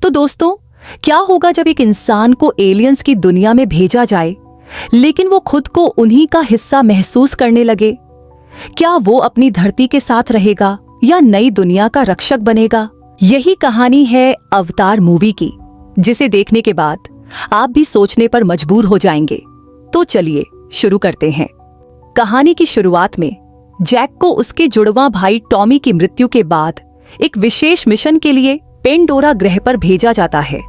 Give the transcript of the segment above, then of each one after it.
तो दोस्तों, क्या होगा जब एक इंसान को एलियंस की दुनिया में भेजा जाए, लेकिन वो खुद को उन्हीं का हिस्सा महसूस करने लगे? क्या वो अपनी धरती के साथ रहेगा या नई दुनिया का रक्षक बनेगा? यही कहानी है अवतार मूवी की, जिसे देखने के बाद आप भी सोचने पर मजबूर हो जाएंगे। तो चलिए शुरू करते हैं। कहानी की शुरुआत में जैक को उसके जुड़वां भाई टॉमी की मृत्यु के बाद एक विशेष मिशन के लिए पेंडोरा ग्रह पर भेजा जाता है।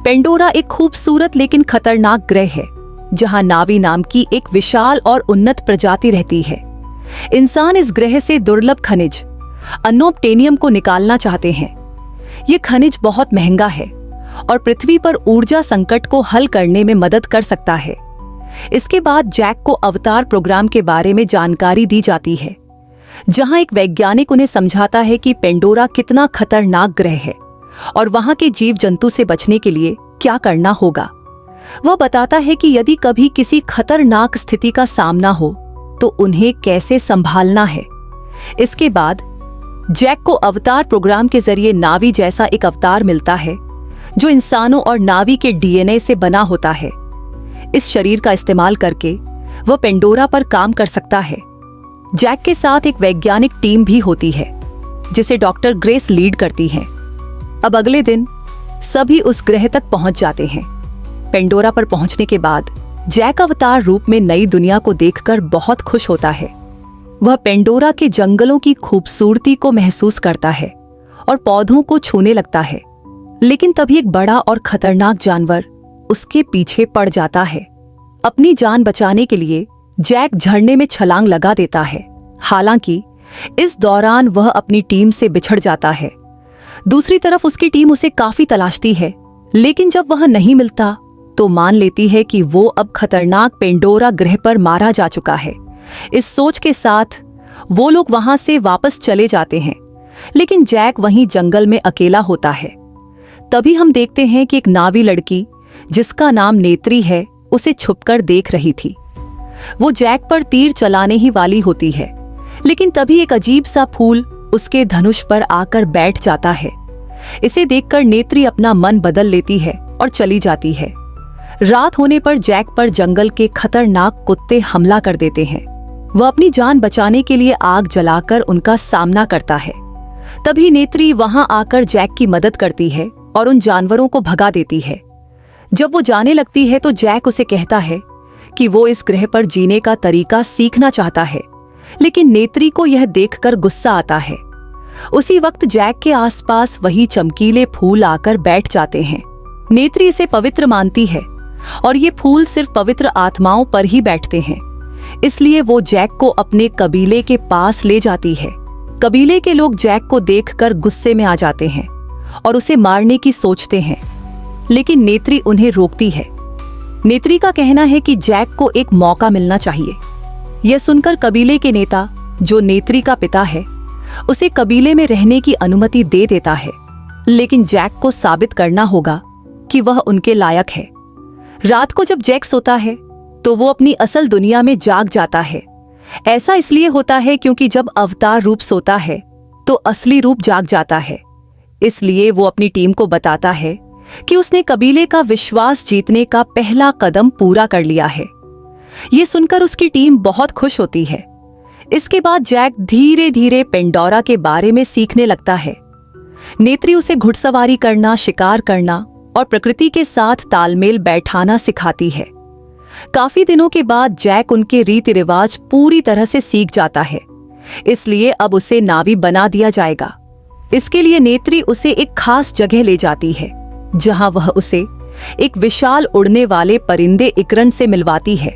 पेंडोरा एक खूबसूरत लेकिन खतरनाक ग्रह है, जहां नावी नाम की एक विशाल और उन्नत प्रजाति रहती है। इंसान इस ग्रह से दुर्लभ खनिज अनोब्टेनियम को निकालना चाहते हैं। ये खनिज बहुत महंगा है और पृथ्वी पर ऊर्जा संकट को हल करने में मदद कर सकता है। इसके बाद जैक को अवतार प्रोग्राम के बारे में जानकारी दी जाती है, जहां एक वैज्ञानिक उन्हें समझाता है कि पेंडोरा कितना खतरनाक ग्रह है और वहां के जीव जंतु से बचने के लिए क्या करना होगा। वह बताता है कि यदि कभी किसी खतरनाक स्थिति का सामना हो तो उन्हें कैसे संभालना है। इसके बाद जैक को अवतार प्रोग्राम के जरिए नावी जैसा एक अवतार मिलता है, जो इंसानों और नावी के डीएनए से बना होता है। इस शरीर का इस्तेमाल करके वह पेंडोरा पर काम कर सकता है। जैक के साथ एक वैज्ञानिक टीम भी होती है, जिसे डॉक्टर ग्रेस लीड करती है। अब अगले दिन सभी उस ग्रह तक पहुंच जाते हैं। पेंडोरा पर पहुंचने के बाद जैक अवतार रूप में नई दुनिया को देखकर बहुत खुश होता है। वह पेंडोरा के जंगलों की खूबसूरती को महसूस करता है और पौधों को छूने लगता है, लेकिन तभी एक बड़ा और खतरनाक जानवर उसके पीछे पड़ जाता है। अपनी जान बचाने के लिए जैक झरने में छलांग लगा देता है। हालांकि इस दौरान वह अपनी टीम से बिछड़ जाता है। दूसरी तरफ उसकी टीम उसे काफी तलाशती है, लेकिन जब वह नहीं मिलता तो मान लेती है कि वो अब खतरनाक पेंडोरा ग्रह पर मारा जा चुका है। इस सोच के साथ वो लोग वहां से वापस चले जाते हैं, लेकिन जैक वहीं जंगल में अकेला होता है। तभी हम देखते हैं कि एक नावी लड़की, जिसका नाम नेत्री है, उसे छुपकर देख रही थी। वो जैक पर तीर चलाने ही वाली होती है, लेकिन तभी एक अजीब सा फूल उसके धनुष पर आकर बैठ जाता है। इसे देखकर नेत्री अपना मन बदल लेती है और चली जाती है। रात होने पर जैक पर जंगल के खतरनाक कुत्ते हमला कर देते हैं। वह अपनी जान बचाने के लिए आग जलाकर उनका सामना करता है। तभी नेत्री वहां आकर जैक की मदद करती है और उन जानवरों को भगा देती है। जब वो जाने लगती है तो जैक उसे कहता है कि वो इस ग्रह पर जीने का तरीका सीखना चाहता है, लेकिन नेत्री को यह देखकर गुस्सा आता है। उसी वक्त जैक के आसपास वही चमकीले फूल आकर बैठ जाते हैं। नेत्री इसे पवित्र मानती है और ये फूल सिर्फ पवित्र आत्माओं पर ही बैठते हैं, इसलिए वो जैक को अपने कबीले के पास ले जाती है। कबीले के लोग जैक को देखकर गुस्से में आ जाते हैं और उसे मारने की सोचते हैं, लेकिन नेत्री उन्हें रोकती है। नेत्री का कहना है कि जैक को एक मौका मिलना चाहिए। यह सुनकर कबीले के नेता, जो नेत्री का पिता है, उसे कबीले में रहने की अनुमति दे देता है, लेकिन जैक को साबित करना होगा कि वह उनके लायक है। रात को जब जैक सोता है तो वो अपनी असल दुनिया में जाग जाता है। ऐसा इसलिए होता है क्योंकि जब अवतार रूप सोता है तो असली रूप जाग जाता है। इसलिए वो अपनी टीम को बताता है कि उसने कबीले का विश्वास जीतने का पहला कदम पूरा कर लिया है। ये सुनकर उसकी टीम बहुत खुश होती है। इसके बाद जैक धीरे धीरे पेंडोरा के बारे में सीखने लगता है। नेत्री उसे घुड़सवारी करना, शिकार करना और प्रकृति के साथ तालमेल बैठाना सिखाती है। काफी दिनों के बाद जैक उनके रीति रिवाज पूरी तरह से सीख जाता है, इसलिए अब उसे नावी बना दिया जाएगा। इसके लिए नेत्री उसे एक खास जगह ले जाती है, जहां वह उसे एक विशाल उड़ने वाले परिंदे इकरन से मिलवाती है।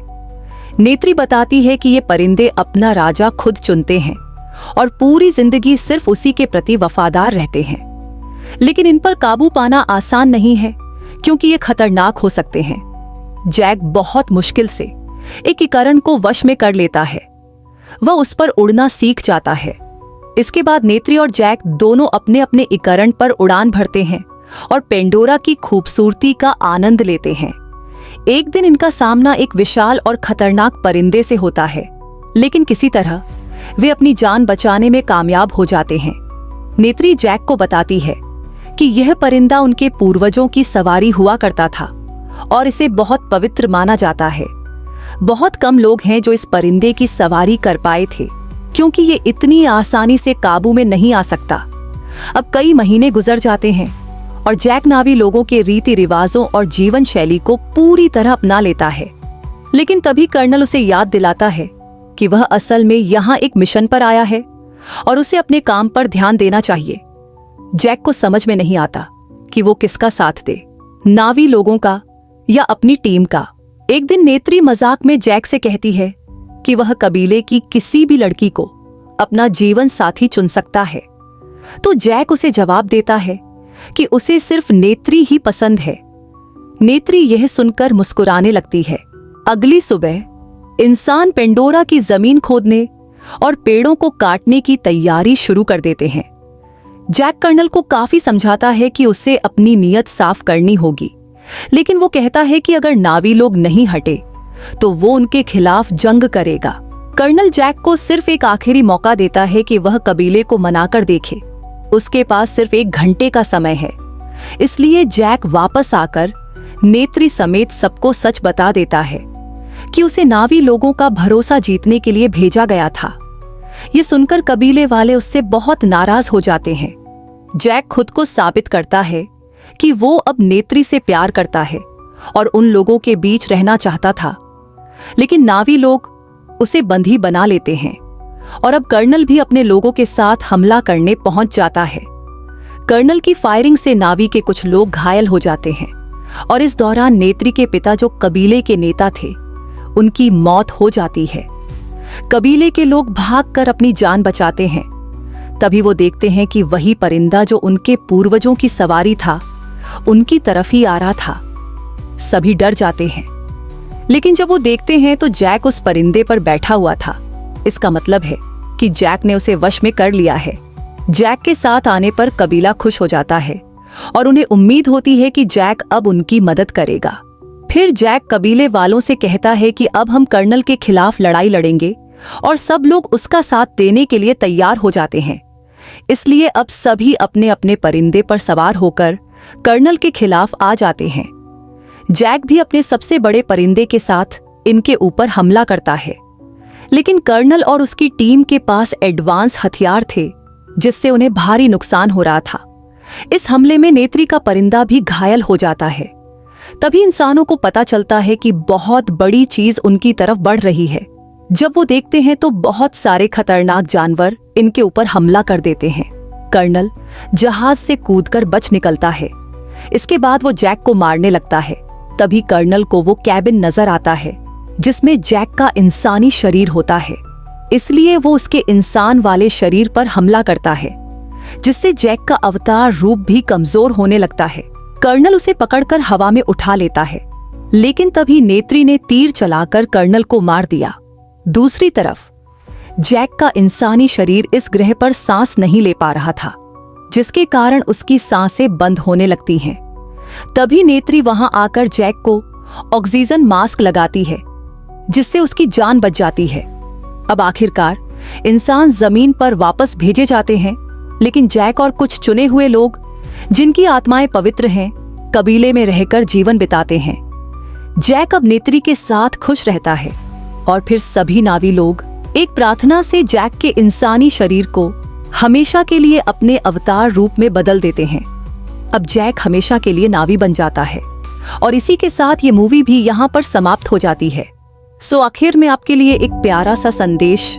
नेत्री बताती है कि ये परिंदे अपना राजा खुद चुनते हैं और पूरी जिंदगी सिर्फ उसी के प्रति वफादार रहते हैं, लेकिन इन पर काबू पाना आसान नहीं है क्योंकि ये खतरनाक हो सकते हैं। जैक बहुत मुश्किल से एक इकरण को वश में कर लेता है। वह उस पर उड़ना सीख जाता है। इसके बाद नेत्री और जैक दोनों अपने अपने इकरण पर उड़ान भरते हैं और पेंडोरा की खूबसूरती का आनंद लेते हैं। एक दिन इनका सामना एक विशाल और खतरनाक परिंदे से होता है, लेकिन किसी तरह वे अपनी जान बचाने में कामयाब हो जाते हैं। नेत्री जैक को बताती है कि यह परिंदा उनके पूर्वजों की सवारी हुआ करता था और इसे बहुत पवित्र माना जाता है। बहुत कम लोग हैं जो इस परिंदे की सवारी कर पाए थे, क्योंकि ये इतनी आसानी से काबू में नहीं आ सकता। अब कई महीने गुजर जाते हैं और जैक नावी लोगों के रीति रिवाजों और जीवन शैली को पूरी तरह अपना लेता है। लेकिन तभी कर्नल उसे याद दिलाता है कि वह असल में यहाँ एक मिशन पर आया है और उसे अपने काम पर ध्यान देना चाहिए। जैक को समझ में नहीं आता कि वो किसका साथ दे, नावी लोगों का या अपनी टीम का। एक दिन नेत्री मजाक में जैक से कहती है कि वह कबीले की किसी भी लड़की को अपना जीवन साथी चुन सकता है। तो जैक उसे जवाब देता है कि उसे सिर्फ नेत्री ही पसंद है। नेत्री यह सुनकर मुस्कुराने लगती है। अगली सुबह इंसान पेंडोरा की जमीन खोदने और पेड़ों को काटने की तैयारी शुरू कर देते हैं। जैक कर्नल को काफी समझाता है कि उसे अपनी नीयत साफ करनी होगी, लेकिन वो कहता है कि अगर नावी लोग नहीं हटे तो वो उनके खिलाफ जंग करेगा। कर्नल जैक को सिर्फ एक आखिरी मौका देता है कि वह कबीले को मनाकर देखे। उसके पास सिर्फ 1 घंटे का समय है, इसलिए जैक वापस आकर नेत्री समेत सबको सच बता देता है कि उसे नावी लोगों का भरोसा जीतने के लिए भेजा गया था। ये सुनकर कबीले वाले उससे बहुत नाराज हो जाते हैं। जैक खुद को साबित करता है कि वो अब नेत्री से प्यार करता है और उन लोगों के बीच रहना चाहता था, लेकिन नावी लोग उसे बंदी बना लेते हैं और अब कर्नल भी अपने लोगों के साथ हमला करने पहुंच जाता है। कर्नल की फायरिंग से नावी के कुछ लोग घायल हो जाते हैं और इस दौरान नेत्री के पिता, जो कबीले के नेता थे, उनकी मौत हो जाती है। कबीले के लोग भागकर अपनी जान बचाते हैं। तभी वो देखते हैं कि वही परिंदा जो उनके पूर्वजों की सवारी था, उनकी तरफ ही आ रहा था। सभी डर जाते हैं, लेकिन जब वो देखते हैं तो जैक उस परिंदे पर बैठा हुआ था। इसका मतलब है कि जैक ने उसे वश में कर लिया है। जैक के साथ आने पर कबीला खुश हो जाता है और उन्हें उम्मीद होती है कि जैक अब उनकी मदद करेगा। फिर जैक कबीले वालों से कहता है कि अब हम कर्नल के खिलाफ लड़ाई लड़ेंगे और सब लोग उसका साथ देने के लिए तैयार हो जाते हैं। इसलिए अब सभी अपने अपने परिंदे पर सवार होकर कर्नल के खिलाफ आ जाते हैं। जैक भी अपने सबसे बड़े परिंदे के साथ इनके ऊपर हमला करता है, लेकिन कर्नल और उसकी टीम के पास एडवांस हथियार थे, जिससे उन्हें भारी नुकसान हो रहा था। इस हमले में नेत्री का परिंदा भी घायल हो जाता है। तभी इंसानों को पता चलता है कि बहुत बड़ी चीज उनकी तरफ बढ़ रही है। जब वो देखते हैं तो बहुत सारे खतरनाक जानवर इनके ऊपर हमला कर देते हैं। कर्नल जहाज से कूदकर बच निकलता है। इसके बाद वो जैक को मारने लगता है। तभी कर्नल को वो कैबिन नजर आता है जिसमें जैक का इंसानी शरीर होता है, इसलिए वो उसके इंसान वाले शरीर पर हमला करता है, जिससे जैक का अवतार रूप भी कमजोर होने लगता है। कर्नल उसे पकड़कर हवा में उठा लेता है, लेकिन तभी नेत्री ने तीर चलाकर कर्नल को मार दिया। दूसरी तरफ जैक का इंसानी शरीर इस ग्रह पर सांस नहीं ले पा रहा था, जिसके कारण उसकी सांसें बंद होने लगती हैं। तभी नेत्री वहां आकर जैक को ऑक्सीजन मास्क लगाती है, जिससे उसकी जान बच जाती है। अब आखिरकार इंसान जमीन पर वापस भेजे जाते हैं, लेकिन जैक और कुछ चुने हुए लोग, जिनकी आत्माएं पवित्र हैं, कबीले में रहकर जीवन बिताते हैं। जैक अब नेत्री के साथ खुश रहता है और फिर सभी नावी लोग एक प्रार्थना से जैक के इंसानी शरीर को हमेशा के लिए अपने अवतार रूप में बदल देते हैं। अब जैक हमेशा के लिए नावी बन जाता है और इसी के साथ ये मूवी भी यहाँ पर समाप्त हो जाती है। सो आखिर में आपके लिए एक प्यारा सा संदेश,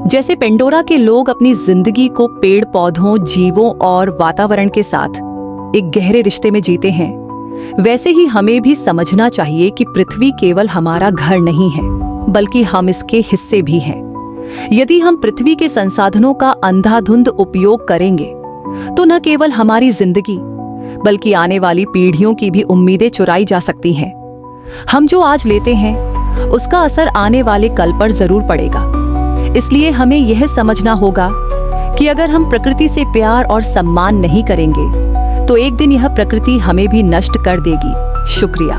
जैसे पेंडोरा के लोग अपनी जिंदगी को पेड़ पौधों, जीवों और वातावरण के साथ एक गहरे रिश्ते में जीते हैं, वैसे ही हमें भी समझना चाहिए कि पृथ्वी केवल हमारा घर नहीं है, बल्कि हम इसके हिस्से भी हैं। यदि हम पृथ्वी के संसाधनों का अंधाधुंध उपयोग करेंगे तो न केवल हमारी जिंदगी बल्कि आने वाली पीढ़ियों की भी उम्मीदें चुराई जा सकती हैं। हम जो आज लेते हैं उसका असर आने वाले कल पर जरूर पड़ेगा। इसलिए हमें यह समझना होगा कि अगर हम प्रकृति से प्यार और सम्मान नहीं करेंगे तो एक दिन यह प्रकृति हमें भी नष्ट कर देगी। शुक्रिया।